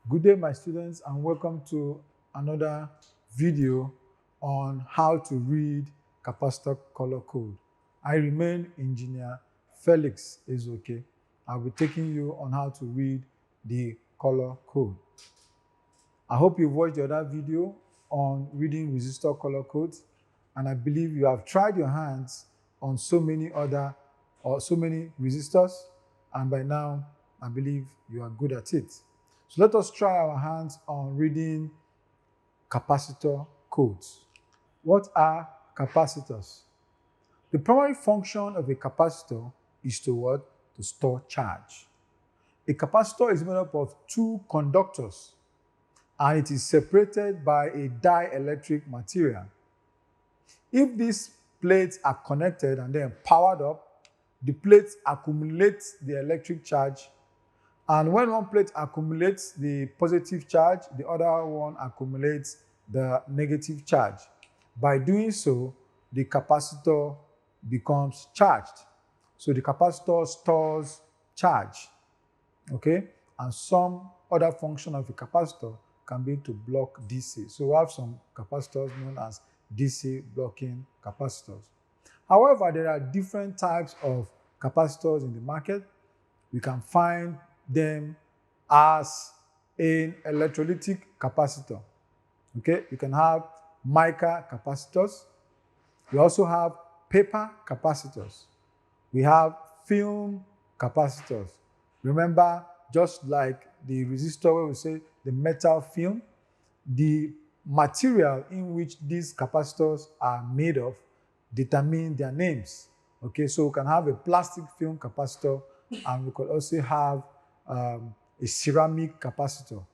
Good day, my students, and welcome to another video on how to read capacitor color code. I remain Engineer Felix Ezoke. I'll be taking you on how to read the color code. I hope you've watched the other video on reading resistor color codes, and I believe you have tried your hands on so many resistors, and by now I believe you are good at it. So let us try our hands on reading capacitor codes. What are capacitors? The primary function of a capacitor is to what? To store charge. A capacitor is made up of two conductors, and it is separated by a dielectric material. If these plates are connected and then powered up, the plates accumulate the electric charge, and when one plate accumulates the positive charge, the other one accumulates the negative charge. By doing so, the capacitor becomes charged. So the capacitor stores charge, okay? And some other function of a capacitor can be to block DC. So we have some capacitors known as DC blocking capacitors. However, there are different types of capacitors in the market. We can find them as an electrolytic capacitor. Okay, you can have mica capacitors. We also have paper capacitors. We have film capacitors. Remember, just like the resistor where we say the metal film, the material in which these capacitors are made of determine their names. Okay, so we can have a plastic film capacitor, and we could also have a ceramic capacitor,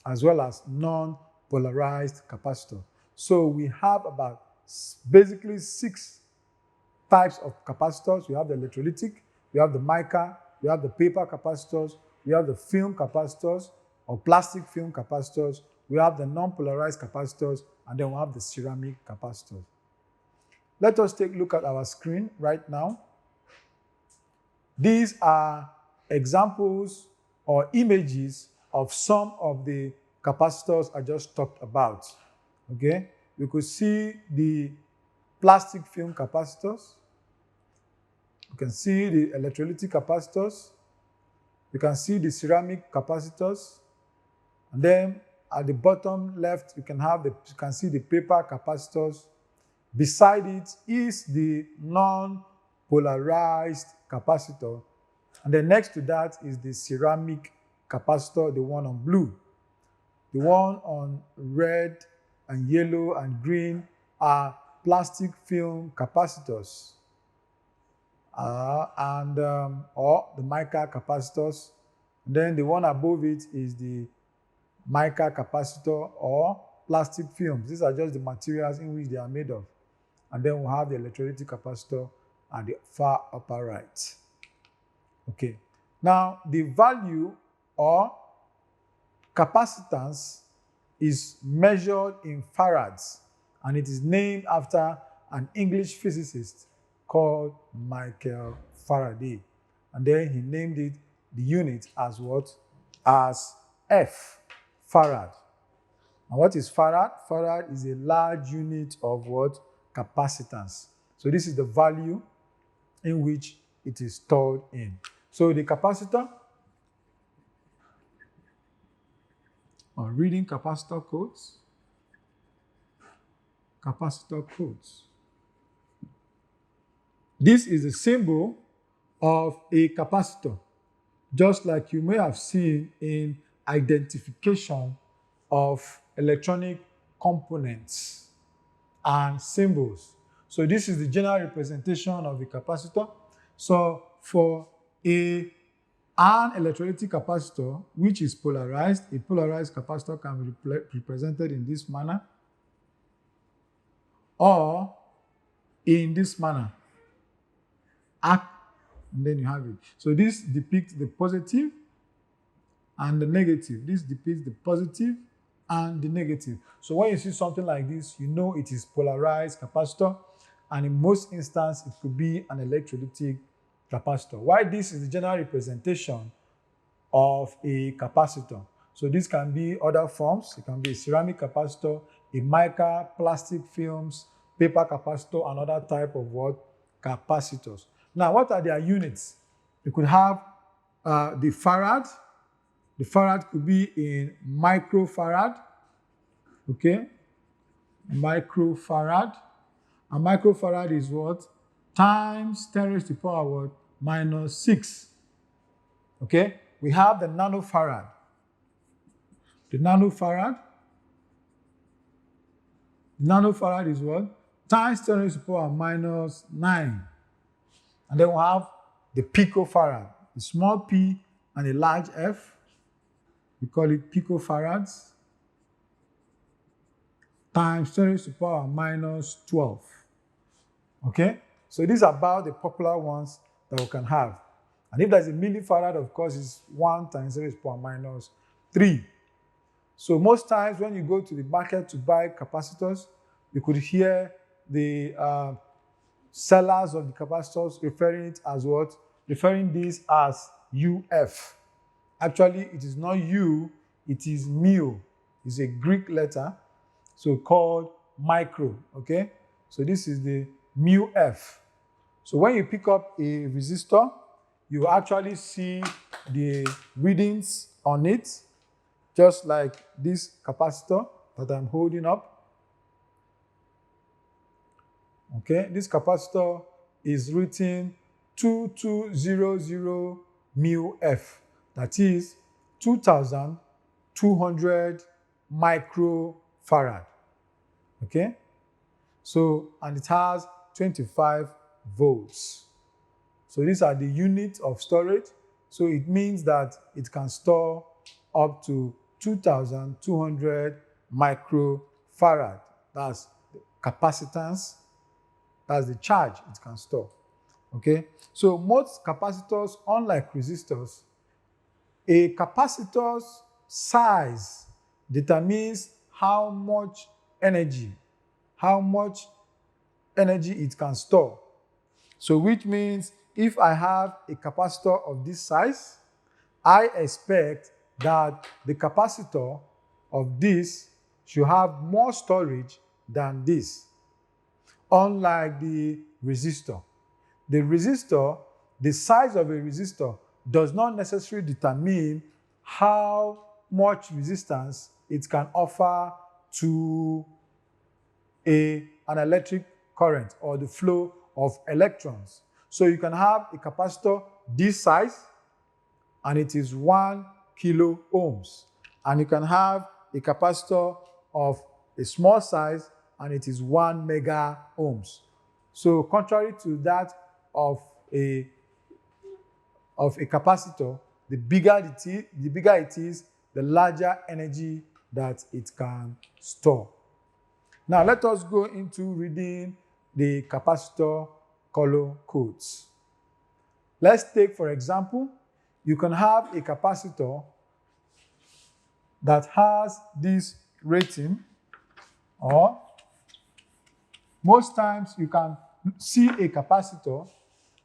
as well as non-polarized capacitor. So we have about basically 6 types of capacitors. We have the electrolytic, we have the mica, we have the paper capacitors, we have the film capacitors or plastic film capacitors, we have the non-polarized capacitors, and then we have the ceramic capacitors. Let us take a look at our screen right now. These are examples or images of some of the capacitors I just talked about. Okay, you could see the plastic film capacitors. You can see the electrolytic capacitors. You can see the ceramic capacitors. And then at the bottom left, you can see the paper capacitors. Beside it is the non-polarized capacitor. And then next to that is the ceramic capacitor, the one on blue. The one on red and yellow and green are plastic film capacitors, or the mica capacitors. And then the one above it is the mica capacitor or plastic films. These are just the materials in which they are made of. And then we'll have the electrolytic capacitor at the far upper right. Okay. Now, the value or capacitance is measured in farads, and it is named after an English physicist called Michael Faraday. And then he named it, the unit, as what? As F, farad. And what is farad? Farad is a large unit of what? Capacitance. So this is the value in which it is stored in. So the capacitor, on reading capacitor codes, this is the symbol of a capacitor, just like you may have seen in identification of electronic components and symbols. So this is the general representation of a capacitor. So for an electrolytic capacitor, which is polarized, a polarized capacitor can be represented in this manner or in this manner. And then you have it. So this depicts the positive and the negative. This depicts the positive and the negative. So when you see something like this, you know it is polarized capacitor, and in most instances, it could be an electrolytic capacitor. Why this is the general representation of a capacitor? So this can be other forms. It can be a ceramic capacitor, a mica, plastic films, paper capacitor, and other type of what? Capacitors. Now, what are their units? You could have the farad. The farad could be in microfarad. Okay, microfarad. A microfarad is what? Times 10 raised to the power what? Minus 6. Okay, we have the nanofarad. The nanofarad is what? Times 10 raised to the power minus 9. And then we have the picofarad, a small p and a large f. We call it picofarads. Times 10 raised to the power minus 12. Okay? So these are about the popular ones that we can have. And if there's a millifarad, of course, it's 1 times 10 raised to the power minus 3. So most times when you go to the market to buy capacitors, you could hear the sellers of the capacitors referring it as what? Referring this as UF. Actually, it is not U, it is mu. It's a Greek letter, so called micro, okay? So this is the mu F. So when you pick up a resistor, you actually see the readings on it, just like this capacitor that I'm holding up. Okay, this capacitor is written 2200 mu F. That is 2200 microfarad. Okay, so and it has 25 volts. So these are the units of storage. So it means that it can store up to 2200 microfarad. That's the capacitance. That's the charge it can store. Okay, so most capacitors, unlike resistors, a capacitor's size determines how much energy it can store. So which means if I have a capacitor of this size, I expect that the capacitor of this should have more storage than this. Unlike the resistor. The size of a resistor does not necessarily determine how much resistance it can offer to an electric current or the flow of electrons. So you can have a capacitor this size and it is 1 kilo ohms. And you can have a capacitor of a small size and it is 1 mega ohms. So contrary to that of a capacitor, the bigger it is, the larger energy that it can store. Now let us go into reading the capacitor color codes. Let's take, for example, you can have a capacitor that has this rating, or most times you can see a capacitor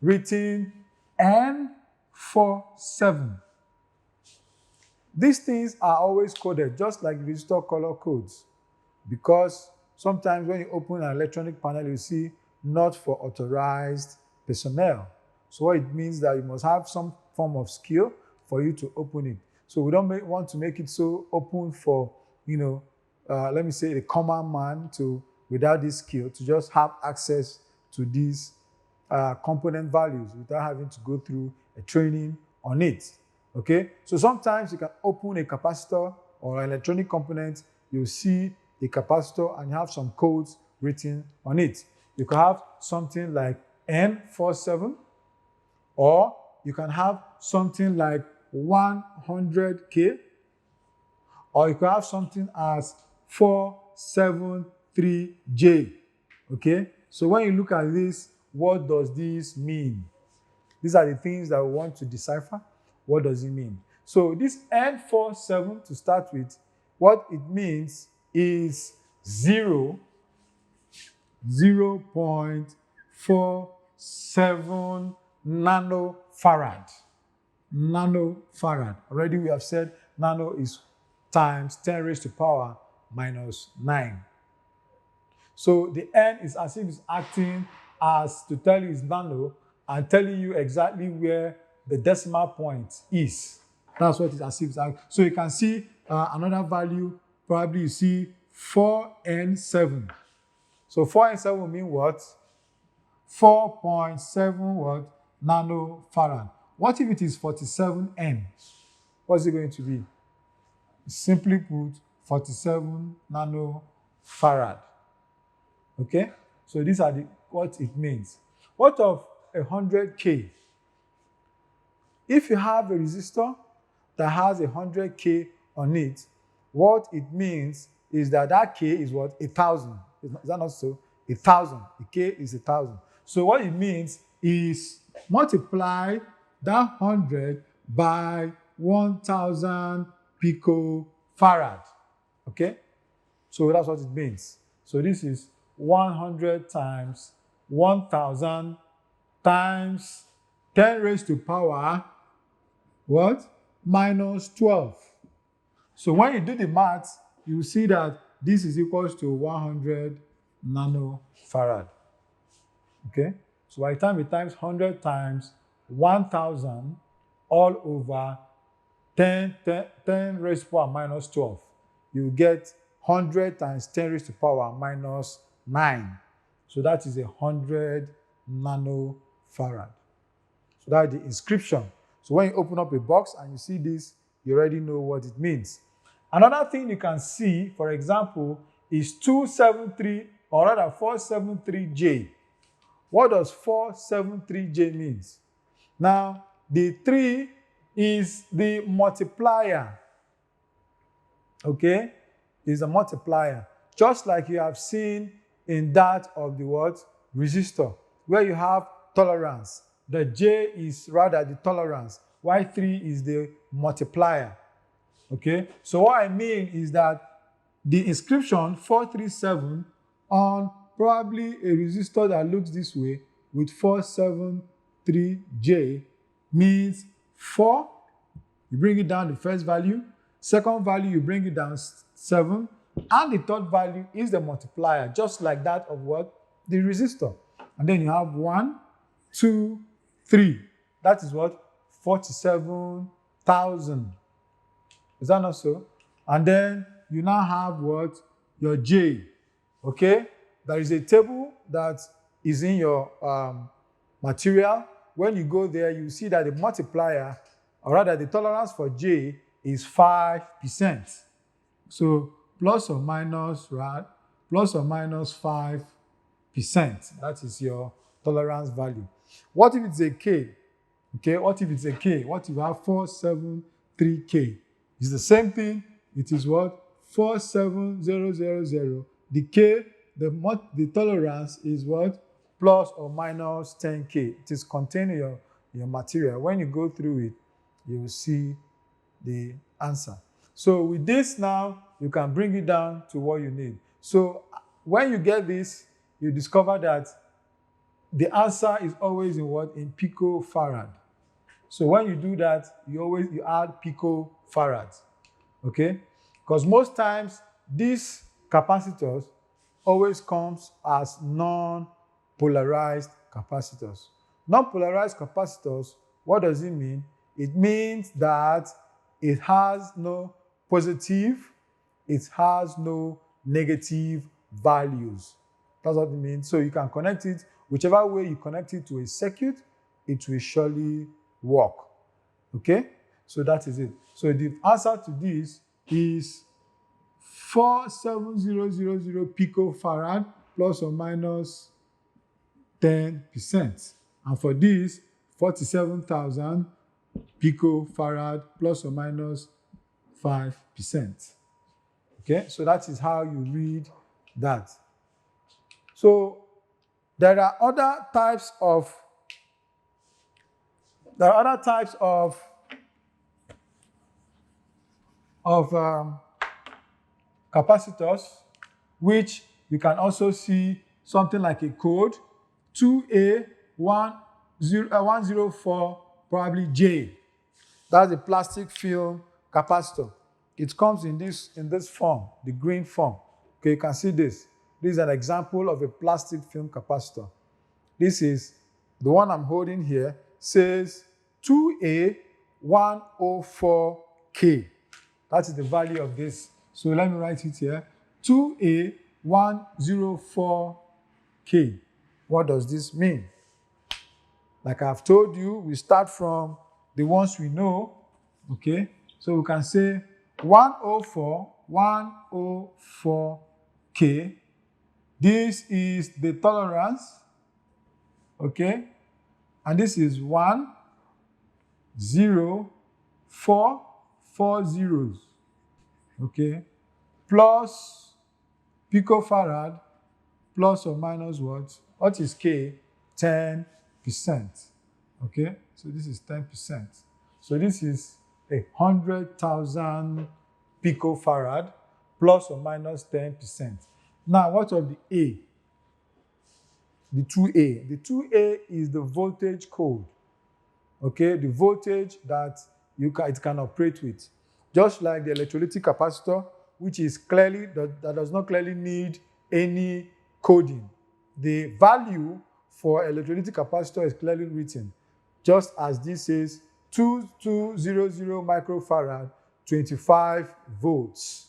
written N47. These things are always coded just like resistor color codes, because sometimes when you open an electronic panel, you see not for authorized personnel. So what it means that you must have some form of skill for you to open it. So we don't want to make it so open for, let me say the common man without this skill to just have access to these component values without having to go through a training on it. Okay, so sometimes you can open a capacitor or an electronic component, you'll see a capacitor and you have some codes written on it. You can have something like N47, or you can have something like 100K, or you can have something as 473J. Okay, so when you look at this, what does this mean? These are the things that we want to decipher. What does it mean? So this N47 to start with, what it means is 0.47 nanofarad. Nanofarad. Already we have said nano is times 10 raised to power minus 9. So the n is as if it's acting as to tell you it's nano and telling you exactly where the decimal point is. That's what it's as if it's acting. So you can see another value, probably you see 4n7. So 4n7 will mean what? 4.7 what? Nanofarad. What if it is 47n? What's it going to be? Simply put, 47 nanofarad. Okay? So these are what it means. What of 100K? If you have a resistor that has 100K on it, what it means is that that K is what? 1,000. Is that not so? 1,000. The K is 1,000. So what it means is multiply that 100 by 1,000 picofarad. Okay? So that's what it means. So this is 100 times 1,000 times 10 raised to power, what? Minus 12. So when you do the math, you see that this is equals to 100 nanofarad. Okay? So by the time it times 100 times 1,000 all over 10 raised to power minus 12, you get 100 times 10 raised to power minus 9. So that is 100 nanofarad. So that is the inscription. So when you open up a box and you see this, you already know what it means. Another thing you can see, for example, is 273, or rather 473J. What does 473J means? Now, the 3 is the multiplier. Okay? Is a multiplier. Just like you have seen in that of the what? Resistor, where you have tolerance. The J is rather the tolerance, while 3 is the multiplier. Okay? So what I mean is that the inscription 437 on probably a resistor that looks this way with 473J means 4, you bring it down the first value, second value you bring it down 7, and the third value is the multiplier, just like that of what? The resistor. And then you have 1, 2, 3. That is what? 47,000. Is that not so? And then you now have what? Your J. Okay? There is a table that is in your material. When you go there, you see that the multiplier, or rather the tolerance for J, is 5%. So plus or minus, right? Plus or minus 5%. That is your tolerance value. What if it's a K? Okay, what if it's a K? What if you have 473K? It's the same thing. It is what? 47000. The K, the tolerance is what? Plus or minus 10K. It is contained in your material. When you go through it, you will see the answer. So with this now, you can bring it down to what you need. So when you get this, you discover that the answer is always in what? In picofarad. So when you do that, you add picofarads. Okay? Because most times these capacitors always comes as non-polarized capacitors. Non-polarized capacitors, what does it mean? It means that it has no positive, it has no negative values. That's what it means. So you can connect it, whichever way you connect it to a circuit, it will surely work. Okay? So that is it. So the answer to this is 47000 picofarad plus or minus 10%. And for this, 47,000 picofarad plus or minus 5%. Okay, so that is how you read that. So there are other types of capacitors, which you can also see something like a code 2A104 probably J. That's a plastic film capacitor. it comes in this form, the green form. Okay, you can see this. This is an example of a plastic film capacitor. This is the one I'm holding here, says 2A104K. That is the value of this. So let me write it here. 2A104K. What does this mean? Like I've told you, we start from the ones we know. Okay, so we can say 104K. This is the tolerance. Okay, and this is 1, 0, 4, 4 zeros. Okay, plus picofarad, plus or minus what? What is K? 10%. Okay, so this is 10%. So this is 100,000 picofarad plus or minus 10%. Now, what of the A? The 2A. The 2A is the voltage code. Okay, the voltage that it can operate with. Just like the electrolytic capacitor, which is clearly, that does not clearly need any coding. The value for electrolytic capacitor is clearly written, just as this says 2200 microfarad, 25 volts.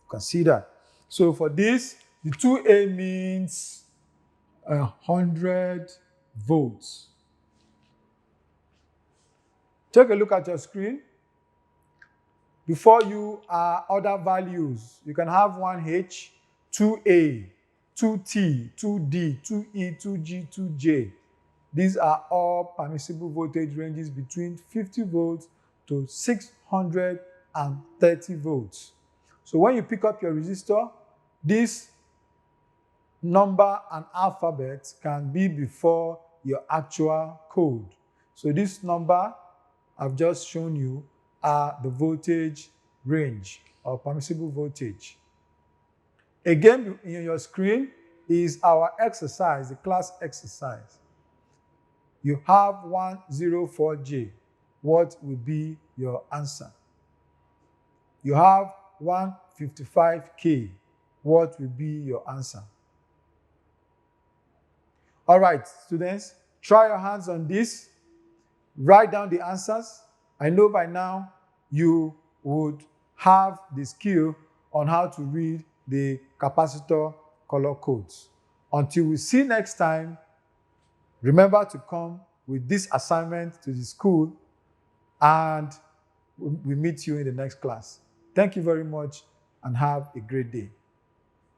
You can see that. So for this, the 2A means 100 volts. Take a look at your screen. Before you are other values. You can have 1H, 2A, 2T, 2D, 2E, 2G, 2J. These are all permissible voltage ranges between 50 volts to 630 volts. So when you pick up your resistor, this number and alphabet can be before your actual code. So this number I've just shown you are the voltage range or permissible voltage. Again, in your screen is our exercise, the class exercise. You have 104J. What will be your answer? You have 155K. What will be your answer? All right, students, try your hands on this. Write down the answers. I know by now you would have the skill on how to read the capacitor color codes. Until we see next time, remember to come with this assignment to the school, and we meet you in the next class. Thank you very much and have a great day.